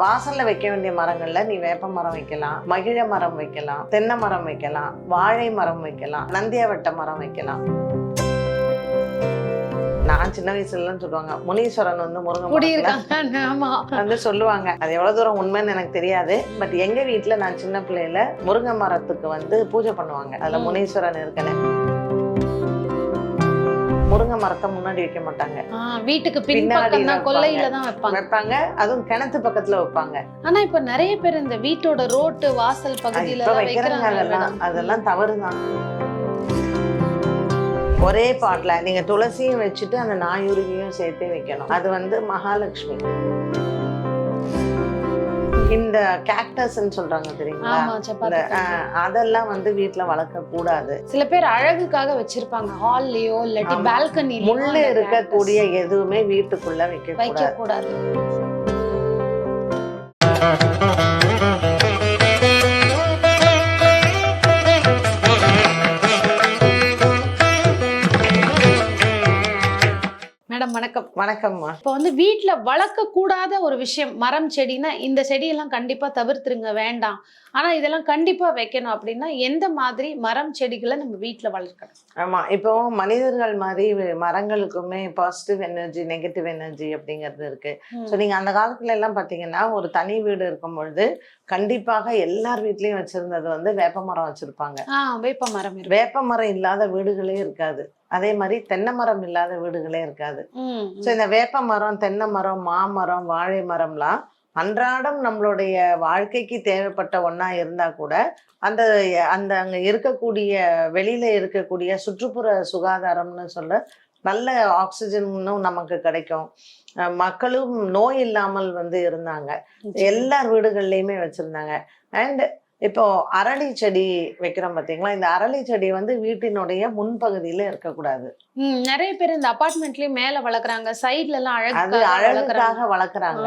வாசல்ல வைக்க வேண்டிய மரங்கள்ல நீ வேப்ப மரம் வைக்கலாம், மகிழ மரம் வைக்கலாம், தென்னை மரம் வைக்கலாம், வாழை மரம் வைக்கலாம், நந்தியாவட்ட மரம் வைக்கலாம். நான் சின்ன வயசுல சொல்லுவாங்க முனீஸ்வரன் வந்து முருங்கை வந்து சொல்லுவாங்க. அது எவ்வளவு தூரம் உண்மைன்னு எனக்கு தெரியாது. பட் எங்க வீட்டுல நான் சின்ன பிள்ளையில முருங்கை மரத்துக்கு வந்து பூஜை பண்ணுவாங்க. அதுல முனீஸ்வரன் இருக்குன்னு. முருங்கை மரத்தை முன்னாடி வைக்க மாட்டாங்க, வீட்டுக்கு பின்னாடி கொல்லையில தான் வைப்பாங்க. அதுவும் கிணத்து பக்கத்துல வைப்பாங்க. ஆனா இப்ப நிறைய பேர் இந்த வீட்டோட ரோட்டு வாசல் பகுதியில வைக்கிறாங்க. அதெல்லாம் தவறுதான். ஒரே பாட்ல நீங்க துளசியும் வச்சுட்டு அந்த நாயுருவியும் சேர்த்தே வைக்கணும். அது வந்து மகாலட்சுமி. இந்த கேக்டஸ் சொல்றாங்க தெரியுங்களா, அதெல்லாம் வந்து வீட்டுல வளர்க்க கூடாது. சில பேர் அழகுக்காக வச்சிருப்பாங்க, ஹால்லயோ இல்லாட்டி பால்கனிலயோ. முள்ளு இருக்கக்கூடிய எதுவுமே வீட்டுக்குள்ள வைக்க கூடாது. மேடம் வணக்கம். வணக்கம்மா. இப்போ வந்து வீட்டுல வளர்க்க கூடாத ஒரு விஷயம் மரம் செடினா, இந்த செடியெல்லாம் கண்டிப்பா தவிர்த்துருங்க, வேண்டாம், ஆனா இதெல்லாம் கண்டிப்பா வைக்கணும் அப்படின்னா எந்த மாதிரி மரம் செடிகளை நம்ம வீட்டுல வளர்க்கணும்? ஆமா, இப்போ மனிதர்கள் மாதிரி மரங்களுக்குமே பாசிட்டிவ் எனர்ஜி, நெகட்டிவ் எனர்ஜி அப்படிங்கிறது இருக்கு. ஸோ நீங்க அந்த காலத்துல எல்லாம் பாத்தீங்கன்னா ஒரு தனி வீடு இருக்கும் பொழுது கண்டிப்பாக எல்லார் வீட்லயும் வச்சிருந்தது வந்து வேப்ப மரம் வச்சிருப்பாங்க. வேப்ப மரம் இல்லாத வீடுகளே இருக்காது. அதே மாதிரி தென்னை மரம் இல்லாத வீடுகளே இருக்காது. ஸோ இந்த வேப்ப மரம், தென்னை மரம், மாமரம், வாழை மரம்லாம் அன்றாடம் நம்மளுடைய வாழ்க்கைக்கு தேவைப்பட்ட ஒண்ணா இருந்தா கூட அந்த அந்த அங்க இருக்கக்கூடிய வெளியில இருக்கக்கூடிய சுற்றுப்புற சுகாதாரம்னு சொல்ல நல்ல ஆக்சிஜனும் நமக்கு கிடைக்கும். மக்களும் நோய் இல்லாமல் வந்து இருந்தாங்க. எல்லார் வீடுகள்லயுமே வச்சிருந்தாங்க. அண்ட் இப்போ அரளி செடி வைக்கிறோம் பாத்தீங்களா, இந்த அரளி செடி வந்து வீட்டினுடைய முன்பகுதியில இருக்கக்கூடாது. நிறைய பேர் இந்த அபார்ட்மெண்ட்லயும் மேல வளர்க்குறாங்க, சைட்ல எல்லாம் அது அழகுக்காக வளர்க்குறாங்க.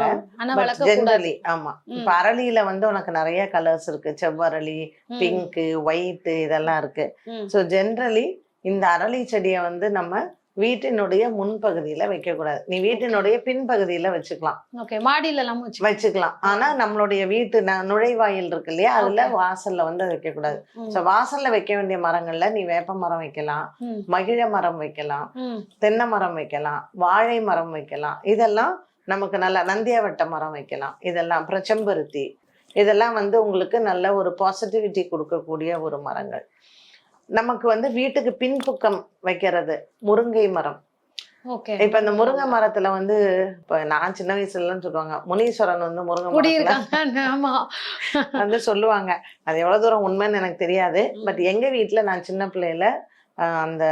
ஜெனரலி ஆமா. இப்ப அரளியில வந்து உனக்கு நிறைய கலர்ஸ் இருக்கு, செவ்வரளி, பிங்க், ஒயிட், இதெல்லாம் இருக்கு. ஸோ ஜெனரலி இந்த அரளி செடியை வந்து நம்ம வீட்டினுடைய முன்பகுதியில வைக்க கூடாது. நீ வீட்டினுடைய பின்பகுதியில வச்சுக்கலாம், மாடியில எல்லாம் வச்சுக்கலாம். ஆனா நம்மளுடைய வீட்டு நுழைவாயில் இருக்கு இல்லையா, அதுல வாசல்ல வந்து வைக்க கூடாது. சோ வாசல்ல வைக்க வேண்டிய மரங்கள்ல நீ வேப்ப மரம் வைக்கலாம், மகிழ மரம் வைக்கலாம், தென்னை மரம் வைக்கலாம், வாழை மரம் வைக்கலாம். இதெல்லாம் நமக்கு நல்ல நந்தியாவட்ட மரம் வைக்கலாம். இதெல்லாம் அப்புறம் செம்பருத்தி, இதெல்லாம் வந்து உங்களுக்கு நல்ல ஒரு பாசிட்டிவிட்டி கொடுக்கக்கூடிய ஒரு மரங்கள். நமக்கு வந்து வீட்டுக்கு பின்புக்கம் வைக்கிறது முருங்கை மரம். இப்ப இந்த முருங்கை மரத்துல வந்து இப்ப நான் சின்ன வயசுல சொல்லுவாங்க முனீஸ்வரன் வந்து முருங்கை வந்து சொல்லுவாங்க. அது எவ்வளவு தூரம் உண்மைன்னு எனக்கு தெரியாது. பட் எங்க வீட்டுல நான் சின்ன பிள்ளையில அந்த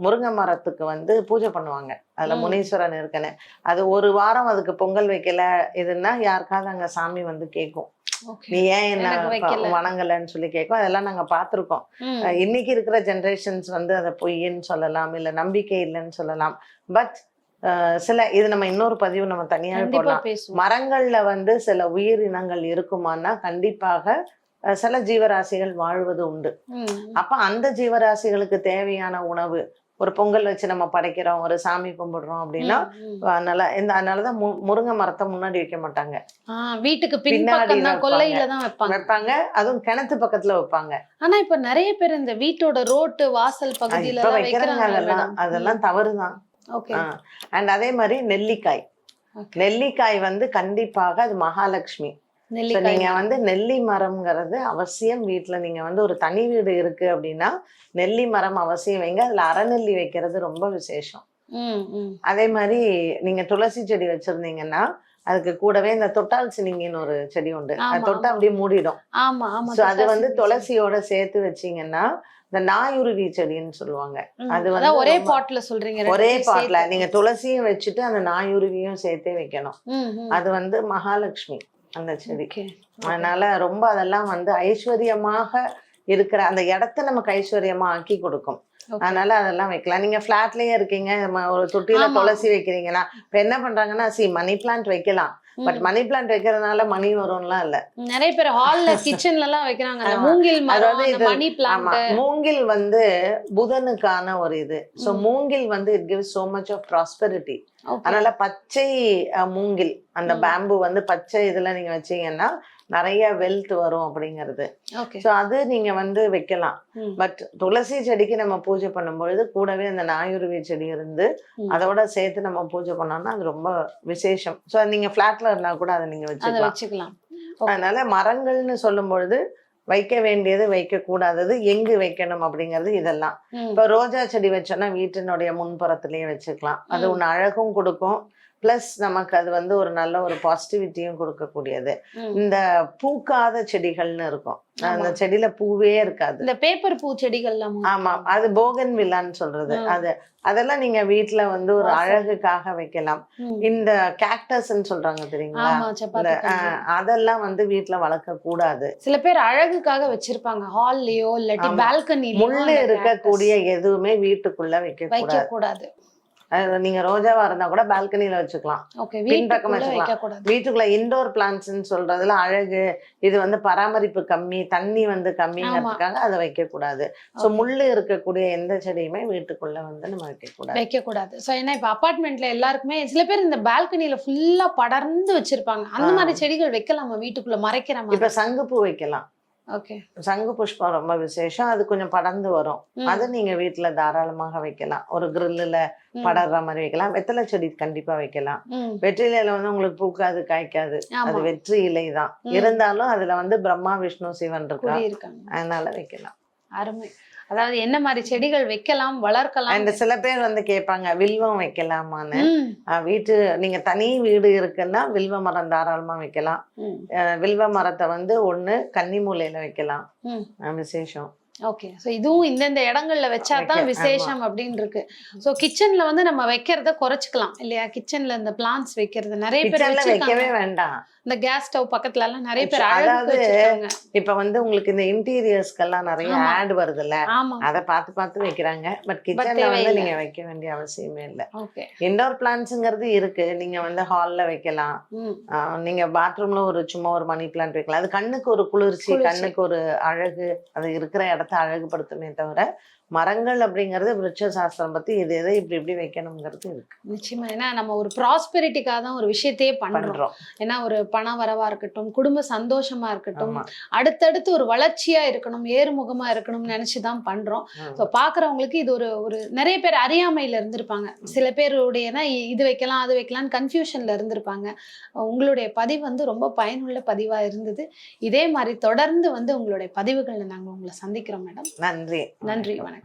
முருங்கை மரத்துக்கு வந்து பூஜை பண்ணுவாங்க. அதுல முனீஸ்வரன் இருக்குன்னு. அது ஒரு வாரம் அதுக்கு பொங்கல் வைக்கல இதுன்னா யாருக்காவது அங்க சாமி வந்து கேட்கும், நீ ஏன் என்ன வணங்கலன்னு சொல்லி கேட்கும். அதெல்லாம் நாங்க பார்த்திருக்கோம். இன்னைக்கு இருக்கிற ஜெனரேஷன்ஸ் வந்து அதை பொய்ன்னு சொல்லலாம், இல்ல நம்பிக்கை இல்லைன்னு சொல்லலாம். பட் சில இது நம்ம இன்னொரு பதிவு நம்ம தனியாக போடலாம். மரங்கள்ல வந்து சில உயிரினங்கள் இருக்குமானா கண்டிப்பாக சில ஜீவராசிகள் வாழ்வது உண்டு. அப்ப அந்த ஜீவராசிகளுக்கு தேவையான உணவு, ஒரு பொங்கல் வச்சு நம்ம படைக்கிறோம், ஒரு சாமி கும்பிடுறோம் அப்படின்னா அதனாலதான் முருங்கை மரத்தை முன்னாடி வைக்க மாட்டாங்க, வீட்டுக்கு பின்னாடி கொல்லையில தான் வைப்பாங்க. அதுவும் கிணத்து பக்கத்துல வைப்பாங்க. ஆனா இப்ப நிறைய பேர் இந்த வீட்டோட ரோட்டு வாசல் பகுதியில வைக்கிறாங்க. அதெல்லாம் தவறுதான். அண்ட் அதே மாதிரி நெல்லிக்காய். நெல்லிக்காய் வந்து கண்டிப்பாக அது மகாலட்சுமி. நீங்க வந்து நெல்லி மரம்ங்கிறது அவசியம். வீட்டுல நீங்க வந்து ஒரு தனி வீடு இருக்கு அப்படின்னா நெல்லி மரம் அவசியம் வைங்க. அதுல அரைநெல்லி வைக்கிறது ரொம்ப விசேஷம். அதே மாதிரி நீங்க துளசி செடி வச்சிருந்தீங்கன்னா அதுக்கு கூடவே இந்த தொட்டால் சினிங்கின்னு ஒரு செடி உண்டு, அது தொட்டா அப்படியே மூடிடும். அது வந்து துளசியோட சேர்த்து வச்சீங்கன்னா இந்த நாயுருவி செடின்னு சொல்லுவாங்க. அது வந்து ஒரே பாட்ல சொல்றீங்க, ஒரே பாட்ல நீங்க துளசியும் வச்சுட்டு அந்த நாயுருவியும் சேர்த்தே வைக்கணும். அது வந்து மகாலட்சுமி அந்த செடிக்கு. அதனால ரொம்ப அதெல்லாம் வந்து ஐஸ்வர்யமாக இருக்கிற அந்த இடத்த நமக்கு ஐஸ்வர்யமா ஆக்கி கொடுக்கும். அதனால அதெல்லாம் வைக்கலாம். நீங்க பிளாட்லயே இருக்கீங்க, ஒரு தொட்டியில துளசி வைக்கிறீங்கன்னா இப்ப என்ன பண்றாங்கன்னா மணி பிளான்ட் வைக்கலாம், பட் மணி பிளான்ட் வைக்கிறதுனால மணி வரும்லாம் இல்ல. நிறைய பேர் ஹால்ல கிச்சன்ல எல்லாம் வைக்கிறாங்க அந்த மூங்கில் மரம், அதாவது அந்த இது மணி ஆமா பிளான்ட். மூங்கில் வந்து புதனுக்கான ஒரு இது. சோ மூங்கில் வந்து it gives so much of prosperity. அதனால பச்சை மூங்கில் அந்த பேம்பு வந்து பச்சை இதுல நீங்க வச்சீங்கன்னா நிறைய வெல்த் வரும் அப்படிங்கிறது. ஸோ அது நீங்க வந்து வைக்கலாம். பட் துளசி செடிக்கு நம்ம பூஜை பண்ணும்பொழுது கூடவே அந்த நாயுருவி செடி இருந்து அதோட சேர்த்து நம்ம பூஜை பண்ணோம்னா அது ரொம்ப விசேஷம். ஸோ நீங்க ஃபிளாட்ல இருந்தா கூட அதை நீங்க வச்சுக்கலாம். அதனால மரங்கள்னு சொல்லும் பொழுது வைக்க வேண்டியது, வைக்க கூடாதது, எங்கு வைக்கணும் அப்படிங்கிறது இதெல்லாம். இப்ப ரோஜா செடி வச்சோம்னா வீட்டினுடைய முன்புறத்திலேயே வச்சுக்கலாம். அது ஒண்ணு அழகும் கொடுக்கும், பிளஸ் நமக்கு அது வந்து ஒரு நல்ல ஒரு பாசிட்டிவிட்டியும் கொடுக்கக்கூடியது. இந்த பூக்காத செடிகள்னு இருக்கும், அந்த செடியில பூவே இருக்காது, இந்த பேப்பர் பூ செடிகள்லாம். ஆமா, அது போகன் வில்லான்னு சொல்றது. அதெல்லாம் நீங்க வீட்டுல வந்து ஒரு அழகுக்காக வைக்கலாம். இந்த கேக்டஸ்ன்னு சொல்றாங்க தெரியுங்களா, அதெல்லாம் வந்து வீட்டுல வளர்க்க கூடாது. சில பேர் அழகுக்காக வச்சிருப்பாங்க ஹால்லயோ இல்லாட்டி பால்கனிலயோ. முள்ளு இருக்கக்கூடிய எதுவுமே வீட்டுக்குள்ள வைக்க கூடாது. நீங்க ரோஜாவா இருந்தா கூட பால்கனில வச்சுக்கலாம், பின்பக்கம் வச்சுக்கலாம். வீட்டுக்குள்ள இன்டோர் பிளான்ட்ஸ்ன்னு சொல்றதுல அழகு, இது வந்து பராமரிப்பு கம்மி, தண்ணி வந்து கம்மிங்கிறதுக்காக அதை வைக்க கூடாது. சோ முள்ளு இருக்கக்கூடிய எந்த செடியுமே வீட்டுக்குள்ள வந்து நம்ம வைக்க கூடாது. சோ ஏன்னா இப்ப அபார்ட்மெண்ட்ல எல்லாருக்குமே சில பேர் இந்த பால்கனில ஃபுல்லா படர்ந்து வச்சிருப்பாங்க, அந்த மாதிரி செடிகள் வைக்கலாமா வீட்டுக்குள்ள மறைக்கிற மாதிரி? இப்ப சங்குப்பூ வைக்கலாம். சங்கு புஷ்பம் ரொம்ப விசேஷம், அது கொஞ்சம் படர்ந்து வரும், அது நீங்க வீட்டுல தாராளமாக வைக்கலாம். ஒரு கிரில்லுல படர்ற மாதிரி வைக்கலாம். வெத்தலை செடி கண்டிப்பா வைக்கலாம். வெற்றிலையில வந்து உங்களுக்கு பூக்காது, காய்க்காது, அது வெற்றி இலை தான். இருந்தாலும் அதுல வந்து பிரம்மா விஷ்ணு சிவன் இருக்காங்க, அதனால வைக்கலாம். அருமை. அதாவது என்ன மாதிரி செடிகள் வைக்கலாம், வளர்க்கலாம். இந்த சில பேர் வந்து கேட்பாங்க வில்வம் வைக்கலாமான்னு. வீட்டு நீங்க தனி வீடு இருக்குன்னா வில்வ மரம் தாராளமா வைக்கலாம். வில்வ மரத்தை வந்து ஒண்ணு கன்னி மூலையில வைக்கலாம், விசேஷம். ஓகே, ஸோ இதுவும் இந்தந்த இடங்கள்ல வச்சாதான் விசேஷம் அப்படின்னு இருக்கு. ஸோ கிச்சன்ல வந்து நம்ம வைக்கிறத குறைச்சிக்கலாம் இல்லையா? கிச்சன்ல இந்த பிளான்ட்ஸ் வைக்கிறது நிறைய பேர் வைக்கவே வேண்டாம். இந்த கேஸ் ஸ்டவ் பக்கத்துல எல்லாம் நிறைய பேர் அதாவது இப்ப வந்து உங்களுக்கு இந்த இன்டீரியர்ஸ்க்கெல்லாம் நிறைய ஆட் வருதுல்ல, அதை பார்த்து வைக்கிறாங்க. பட் கிச்சன்ல வந்து நீங்க வைக்க வேண்டிய அவசியமே இல்லை. இன்டோர் பிளான்ட்ஸ்ங்கிறது இருக்கு, நீங்க வந்து ஹால்ல வைக்கலாம். நீங்க பாத்ரூம்ல ஒரு சும்மா ஒரு மணி பிளான்ட் வைக்கலாம். அது கண்ணுக்கு ஒரு குளிர்ச்சி, கண்ணுக்கு ஒரு அழகு, அது இருக்கிற இடத்த அழகுபடுத்துமே தவிர மரங்கள் அப்படிங்கிறது விருட்ச சாஸ்திரம் பத்தி இது எதை இப்படி வைக்கணுங்கிறது இருக்கு. நிச்சயமா, ஏன்னா நம்ம ஒரு ப்ராஸ்பெரிட்டிக்காக தான் ஒரு விஷயத்தையே பண்றோம். ஏன்னா ஒரு பண வரவா இருக்கட்டும், குடும்ப சந்தோஷமா இருக்கட்டும், அடுத்தடுத்து ஒரு வளர்ச்சியா இருக்கணும், ஏறுமுகமா இருக்கணும்னு நினைச்சுதான் பண்றோம். ஸோ பாக்குறவங்களுக்கு இது ஒரு நிறைய பேர் அறியாமையில இருந்திருப்பாங்க, சில பேருடைய இது வைக்கலாம் அது வைக்கலாம்னு கன்ஃபியூஷன்ல இருந்திருப்பாங்க. உங்களுடைய பதிவு வந்து ரொம்ப பயனுள்ள பதிவா இருந்தது. இதே மாதிரி தொடர்ந்து வந்து உங்களுடைய பதிவுகள்ல நாங்க உங்களை சந்திக்கிறோம் மேடம். நன்றி. நன்றி, வணக்கம்.